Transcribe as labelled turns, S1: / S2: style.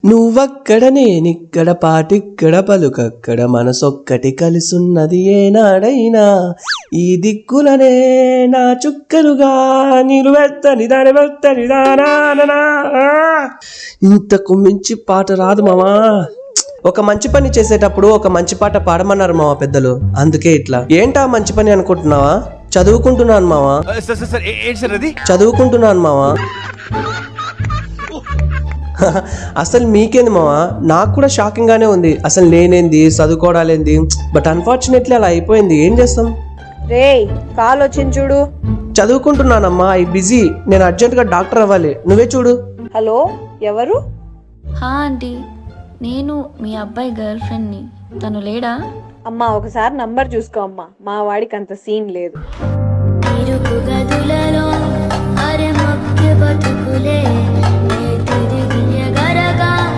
S1: నువ్వక్కడ నేనిక్కడ పాటిక్కడ పలుకక్కడ మనసొక్కటి కలిసున్నది ఏనాడైనా ఈ దిక్కులనే నా చుక్కలుగా నిలువెత్తని దానా. ఇంతకు మించి పాట రాదు మామా. ఒక మంచి పని చేసేటప్పుడు ఒక మంచి పాట పాడమన్నారు మావా పెద్దలు, అందుకే ఇట్లా. ఏంటా మంచి పని అనుకుంటున్నావా? చదువుకుంటున్నాను మావా. చదువుకుంటున్నాను మావా. అసలు మీకేంది మావా, నాకు కూడా షాకింగ్ గానే ఉంది. అసలు నేనేంది చదువుకోవడాలేంది, బట్ అన్ఫార్చునేట్లీ అలా అయిపోయింది. ఏం చేస్తాం?
S2: రే కాల్ వచ్చింది చూడు.
S1: చదువుకుంటున్నానమ్మా, ఐ బిజీ. నేను అర్జెంట్ గా డాక్టర్ అవ్వాలి. నువ్వే చూడు.
S2: హలో, ఎవరు?
S3: హా ఆంటీ, నేను మీ అబ్బాయి గర్ల్ ఫ్రెండ్ని. తను లేడా?
S2: అమ్మా ఒకసారి నంబర్ చూసుకో అమ్మా, మా వాడికి అంత సీన్ లేదు.
S3: ఇరుకు గదులలో అరె మక్కె బతుకులే